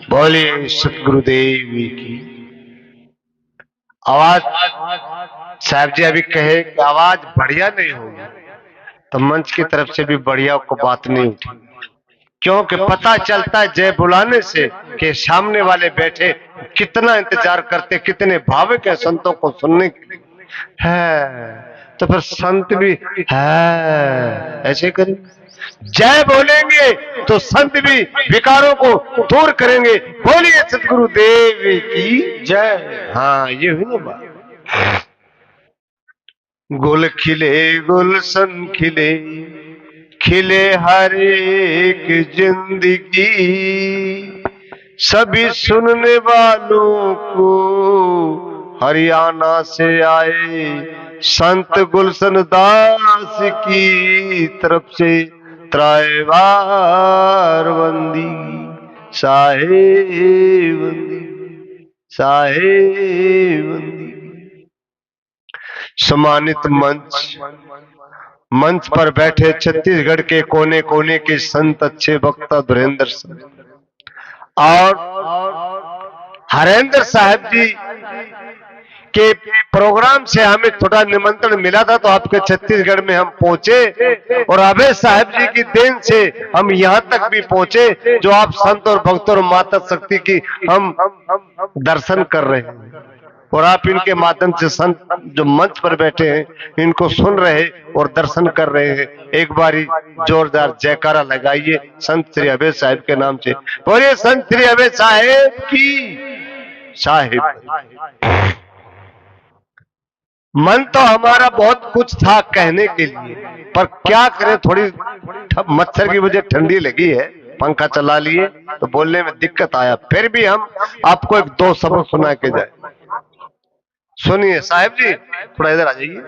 बोलिए सतगुरुदेव की। आवाज साहब जी अभी कहे कि आवाज बढ़िया नहीं होगी, तो मंच की तरफ से भी बढ़िया को बात नहीं उठी, क्योंकि पता चलता है जय बुलाने से कि सामने वाले बैठे कितना इंतजार करते, कितने भावुक है संतों को सुनने के लिए। है तो फिर संत भी है ऐसे करें, जय बोलेंगे तो संत भी विकारों को दूर करेंगे। बोलिए सतगुरु देव की जय। हाँ ये हुई ना बात। गुल खिले गुलशन खिले, खिले हर एक जिंदगी, सभी सुनने वालों को हरियाणा से आए संत गुलशन दास की तरफ से त्रायवार बंदी साहेबंदी साहेबंदी। सम्मानित मंच पर बैठे छत्तीसगढ़ के कोने कोने के संत, अच्छे वक्ता धुरेंद्र सिंह और हरेंद्र साहब जी के प्रोग्राम से हमें थोड़ा निमंत्रण मिला था, तो आपके छत्तीसगढ़ में हम पहुंचे और अभय साहब जी की देन से हम यहां तक भी पहुंचे, जो आप संत और भक्त और माता शक्ति की हम दर्शन कर रहे हैं और आप इनके माध्यम से संत जो मंच पर बैठे हैं इनको सुन रहे और दर्शन कर रहे हैं। एक बारी जोरदार जयकारा लगाइए संत श्री अभय साहब के नाम से। बोलिए संत श्री अभय साहेब की साहेब। मन तो हमारा बहुत कुछ था कहने के लिए, पर क्या करें, थोड़ी मच्छर की वजह ठंडी लगी है, पंखा चला लिए तो बोलने में दिक्कत आया। फिर भी हम आपको एक दो सबक सुना के जाए। सुनिए साहब जी, थोड़ा इधर आ जाइए,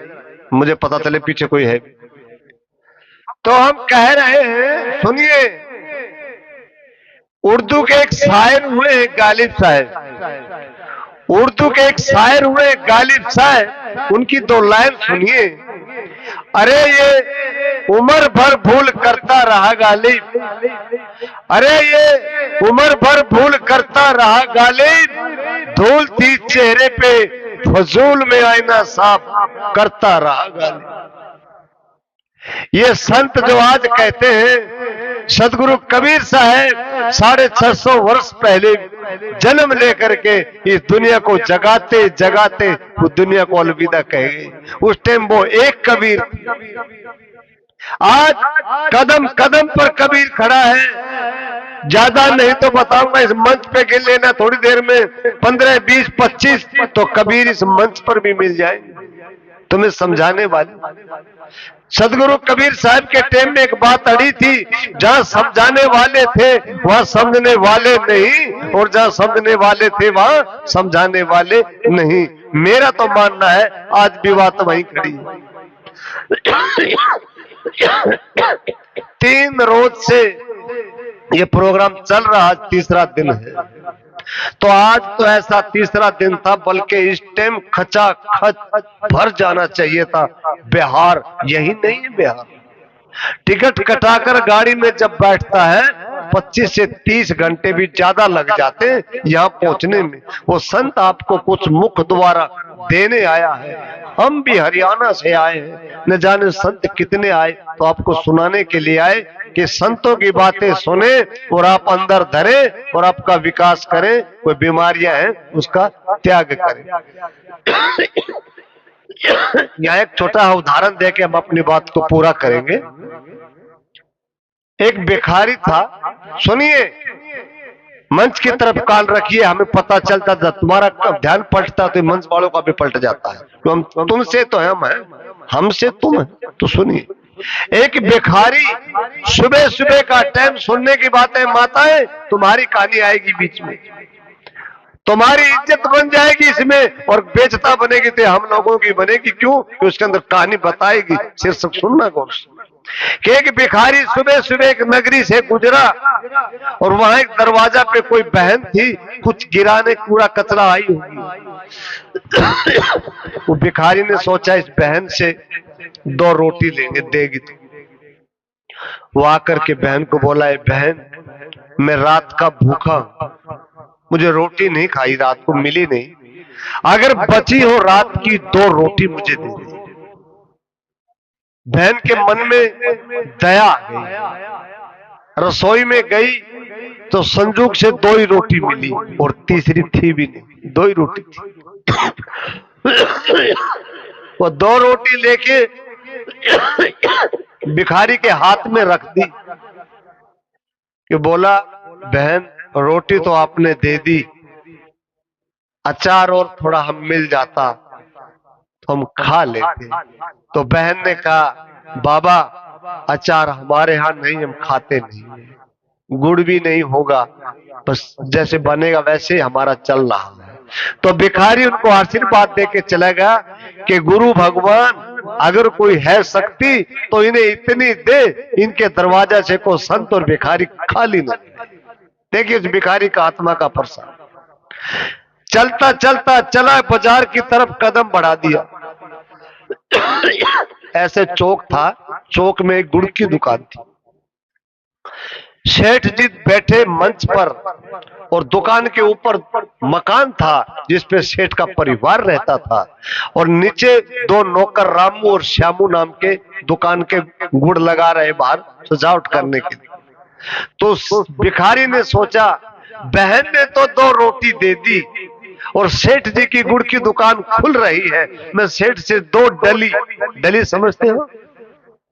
मुझे पता चले पीछे कोई है। तो हम कह रहे हैं, सुनिए, उर्दू के एक शायर हुए गालिब साहब, उर्दू के एक शायर हुए गालिब साहब, उनकी दो लाइन सुनिए। अरे ये उम्र भर भूल करता रहा गालिब, अरे ये उम्र भर भूल करता रहा गालिब, धूल थी चेहरे पे फजूल में आईना साफ करता रहा गालिब। ये संत जो आज कहते हैं, सदगुरु कबीर साहब 650 वर्ष पहले जन्म लेकर के इस दुनिया को जगाते जगाते उस दुनिया को अलविदा कह गए। उस टाइम वो एक कबीर, आज कदम कदम पर कबीर खड़ा है। ज्यादा नहीं तो बताऊंगा, इस मंच पे गिन लेना थोड़ी देर में 15, 20, 25 तो कबीर इस मंच पर भी मिल जाएंगे तुम्हें समझाने वाले। सदगुरु कबीर साहब के टाइम में एक बात अड़ी थी, जहां समझाने वाले थे वहां समझने वाले नहीं, और जहां समझने वाले थे वहां समझाने वाले नहीं। मेरा तो मानना है आज भी बात वहीं खड़ी है। 3 रोज से ये प्रोग्राम चल रहा, आज तीसरा दिन है। तो आज तो ऐसा तीसरा दिन था, बल्कि इस टाइम खचा खच भर जाना चाहिए था। बिहार यही नहीं है, बिहार टिकट कटाकर गाड़ी में जब बैठता है 25 से 30 घंटे भी ज्यादा लग जाते हैं यहाँ पहुंचने में। वो संत आपको कुछ मुख द्वारा देने आया है। हम भी हरियाणा से आए हैं, न जाने संत कितने आए, तो आपको सुनाने के लिए आए कि संतों की बातें सुने और आप अंदर धरें और आपका विकास करें। कोई बीमारियां हैं उसका त्याग करें। यहाँ एक छोटा उदाहरण देके हम अपनी बात को पूरा करेंगे। एक भिखारी था, सुनिए, मंच की तरफ कान रखिए, हमें पता चलता था तुम्हारा ध्यान पलटता तो मंच वालों का भी पलट जाता है। तो हम तुमसे तो हम हैं, हमसे तुम है, तो सुनिए। एक भिखारी, सुबह सुबह का टाइम, सुनने की बातें माताएं, तुम्हारी कहानी आएगी बीच में, तुम्हारी इज्जत बन जाएगी इसमें और बेचता बनेगी तो हम लोगों की बनेगी। क्यों? कि उसके अंदर कहानी बताएगी। शीर्षक सुनना गौर से कि एक भिखारी सुबह सुबह एक नगरी से गुजरा और वहां एक दरवाजा पे कोई बहन थी, कुछ गिराने कूड़ा कचरा आई होगी। वो भिखारी ने सोचा इस बहन से 2 रोटी लेंगे, देगी तो। वो आकर के बहन को बोला, बहन मैं रात का भूखा, मुझे रोटी नहीं खाई, रात को मिली नहीं, अगर बची हो रात की 2 रोटी मुझे दे दे। बहन के मन में दया आ गई, रसोई में गई तो संजोग से 2 ही रोटी मिली और तीसरी थी भी नहीं, 2 ही रोटी थी। वो 2 रोटी लेके भिखारी के हाथ में रख दी कि बोला, बहन रोटी तो आपने दे दी, अचार और थोड़ा हम मिल जाता तो हम खा लेते। तो बहन ने कहा, बाबा अचार हमारे यहां नहीं, हम खाते नहीं, गुड़ भी नहीं होगा, बस जैसे बनेगा वैसे हमारा चल रहा है। तो भिखारी उनको आशीर्वाद दे के चला गया कि गुरु भगवान अगर कोई है शक्ति तो इन्हें इतनी दे, इनके दरवाजा से को संत और भिखारी खाली न। देखिए उस भिखारी का आत्मा का प्रसाद। चलता चलता चला, बाजार की तरफ कदम बढ़ा दिया। ऐसे चौक था, चौक में एक गुड़ की दुकान थी। सेठ जी बैठे मंच पर और दुकान के ऊपर मकान था जिसपे सेठ का परिवार रहता था, और नीचे 2 नौकर रामू और श्यामू नाम के दुकान के गुड़ लगा रहे बाहर सजावट करने के लिए। तो भिखारी ने सोचा, बहन ने तो 2 रोटी दे दी और सेठ जी की गुड़ की दुकान खुल रही है, मैं सेठ से 2 डली, डली समझते हो,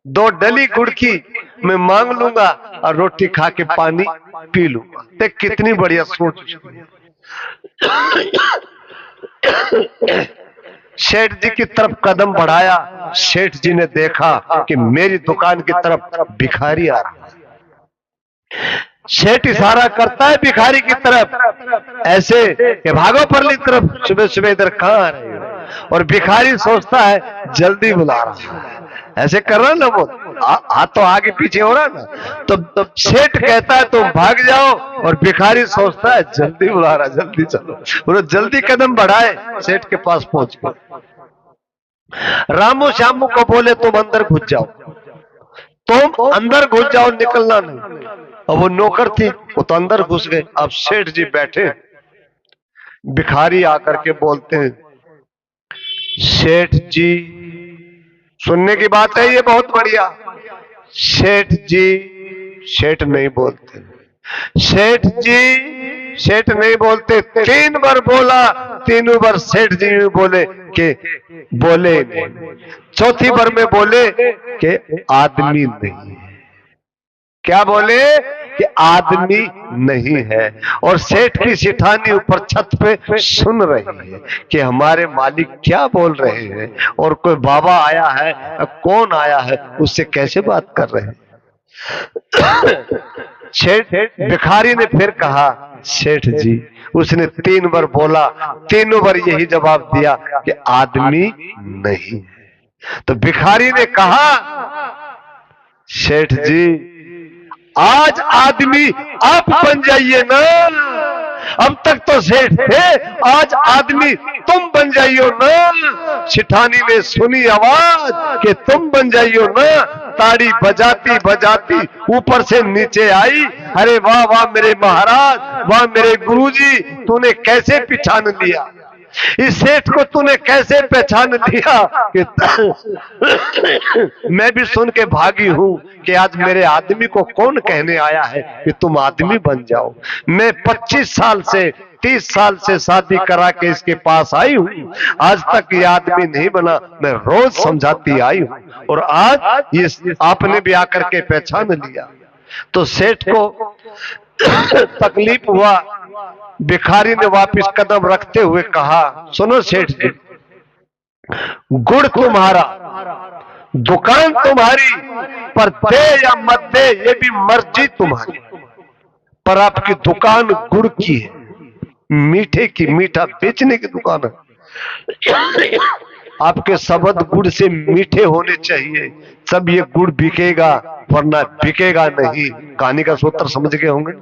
2 डली गुड़ की मैं मांग लूंगा और रोटी खा के पानी पी लूंगा। देख कितनी बढ़िया सोच। सेठ जी की तरफ कदम बढ़ाया, सेठ जी ने देखा कि मेरी दुकान की तरफ भिखारी आ रहा है। सेठ इशारा करता है भिखारी की तरफ ऐसे कि भागो परली तरफ, सुबह सुबह इधर कहां आ रहे हो, और भिखारी सोचता है जल्दी बुला रहा है, ऐसे कर रहा ना, वो हाथ तो आगे पीछे हो रहा ना, तो सेठ कहता है तुम भाग जाओ, और भिखारी सोचता है जल्दी बुला रहा, जल्दी चलो। वो जल्दी कदम बढ़ाए, सेठ के पास पहुंच गए। रामू श्यामू को बोले तुम अंदर घुस जाओ, तुम अंदर घुस जाओ, निकलना नहीं। अब वो नौकर थे, वो तो अंदर घुस गए। अब सेठ जी बैठे, भिखारी आकर के बोलते हैं, सेठ जी, सुनने की बात है ये बहुत बढ़िया। सेठ जी, सेठ नहीं बोलते, सेठ जी, सेठ नहीं बोलते। 3 बार बोला, 3 बार सेठ जी बोले कि बोले नहीं। चौथी बार में बोले कि आदमी नहीं है। क्या बोले कि आदमी नहीं है। और सेठ की सिठानी ऊपर छत पे सुन रही है कि हमारे मालिक क्या बोल रहे हैं, और कोई बाबा आया है, कौन आया है, उससे कैसे बात कर रहे हैं। सेठ भिखारी ने फिर कहा, सेठ जी, उसने 3 बार बोला, 3 बार यही जवाब दिया कि आदमी नहीं। तो भिखारी ने कहा, सेठ जी आज आदमी आप बन जाइए ना, अब तक तो सेठ थे, आज आदमी तुम बन जाइयो ना। सिठानी ने सुनी आवाज कि तुम बन जाइयो ना, ताड़ी बजाती बजाती ऊपर से नीचे आई। अरे वाह वाह मेरे महाराज, वाह मेरे गुरुजी, तूने कैसे पहचान लिया, इस सेठ को तूने कैसे पहचान लिया कि मैं भी सुन के भागी हूं कि आज मेरे आदमी को कौन कहने आया है कि तुम आदमी बन जाओ। मैं 25 साल से 30 साल से शादी करा के इसके पास आई हूं, आज तक ये आदमी नहीं बना, मैं रोज समझाती आई हूं, और आज ये आपने भी आकर के पहचान लिया। तो सेठ को तकलीफ हुआ। भिखारी ने वापिस कदम रखते हुए कहा, सुनो सेठ जी, गुड़ तुम्हारा, दुकान तुम्हारी, पर दे या मत दे ये भी मर्जी तुम्हारी, पर आपकी दुकान गुड़ की है, मीठे की, मीठा बेचने की दुकान है। आपके शब्द गुड़ से मीठे होने चाहिए, सब ये गुड़ बिकेगा, वरना बिकेगा नहीं। कहानी का सूत्र समझ गए होंगे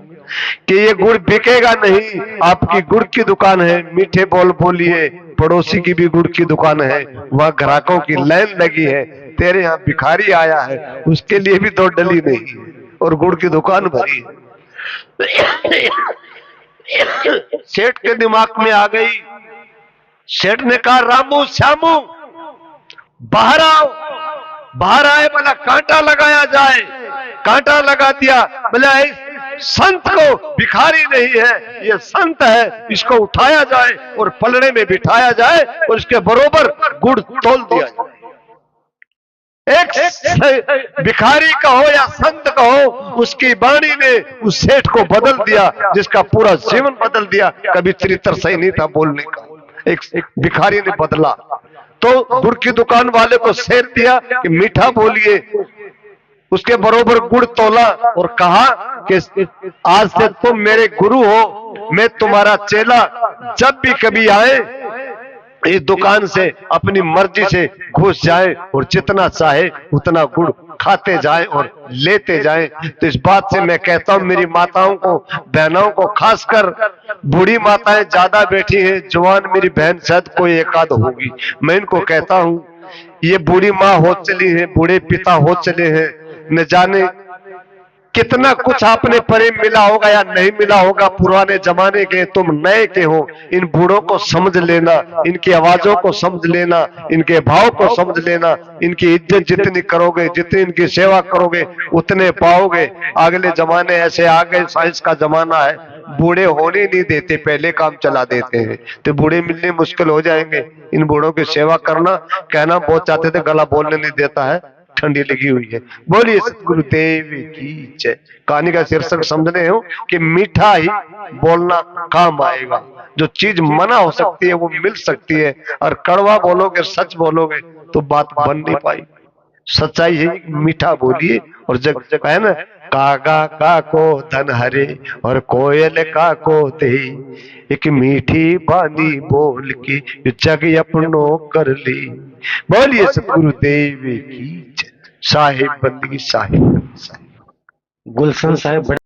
कि ये गुड़ बिकेगा नहीं। आपकी गुड़ की दुकान है, मीठे बोल बोलिए, पड़ोसी की भी गुड़ की दुकान है, वहां ग्राहकों की लाइन लगी है, तेरे यहाँ भिखारी आया है, उसके लिए भी 2 डली नहीं और गुड़ की दुकान भरी है। सेठ के दिमाग में आ गई। सेठ ने कहा, रामू श्यामू बाहर आओ। बाहर आए, बोला कांटा लगाया जाए। कांटा लगा दिया। बोला इस संत को, भिखारी नहीं है ये संत है, इसको उठाया जाए और पलड़े में बिठाया जाए और इसके बरोबर गुड़ तोल दिया जाए। एक भिखारी का हो या संत का हो, उसकी वाणी ने उस सेठ को बदल दिया, जिसका पूरा जीवन बदल दिया। कभी चरित्र सही नहीं था बोलने का, एक भिखारी ने बदला। तो गुड़ की दुकान वाले को शेर दिया कि मीठा बोलिए। उसके बरोबर गुड़ तोला और कहा कि आज से तुम मेरे गुरु हो, मैं तुम्हारा चेला। जब भी कभी आए इस दुकान से अपनी मर्जी से घुस जाए और जितना चाहे उतना गुड़ खाते जाए और लेते जाए। तो इस बात से मैं कहता हूं मेरी माताओं को, बहनों को, खासकर बूढ़ी माताएं ज्यादा बैठी हैं, जवान मेरी बहन शायद कोई एकाध होगी, मैं इनको कहता हूं ये बूढ़ी माँ हो चली है, बूढ़े पिता हो चले हैं, न जाने कितना कुछ आपने प्रेम मिला होगा या नहीं मिला होगा। पुराने जमाने के, तुम नए के हो। इन बूढ़ों को समझ लेना, इनकी आवाजों को समझ लेना, इनके भाव को समझ लेना। इनकी इज्जत जितनी करोगे, जितनी इनकी सेवा करोगे, उतने पाओगे। अगले जमाने ऐसे आ गए, साइंस का जमाना है, बूढ़े होने नहीं देते, पहले काम चला देते हैं, तो बूढ़े मिलने मुश्किल हो जाएंगे। इन बूढ़ों की सेवा करना, कहना बहुत चाहते थे, गला बोलने नहीं देता है, ठंडी लगी हुई है। बोलिए सतगुरुदेव की जय। कहानी का शीर्षक समझ रहे हो कि मीठा ही बोलना काम आएगा। जो चीज मना हो सकती है वो मिल सकती है, और कड़वा बोलोगे, सच बोलोगे तो बात बन नहीं पाई। सच्चाई है, मीठा बोलिए। और जग जग है ना, कागा का को धन हरे और कोयल का को दे, एक मीठी बानी बोल की जग अपनो कर ली। बोलिए सतगुरुदेव की जय। साहिब बंदगी, साहिब। गुलशन साहब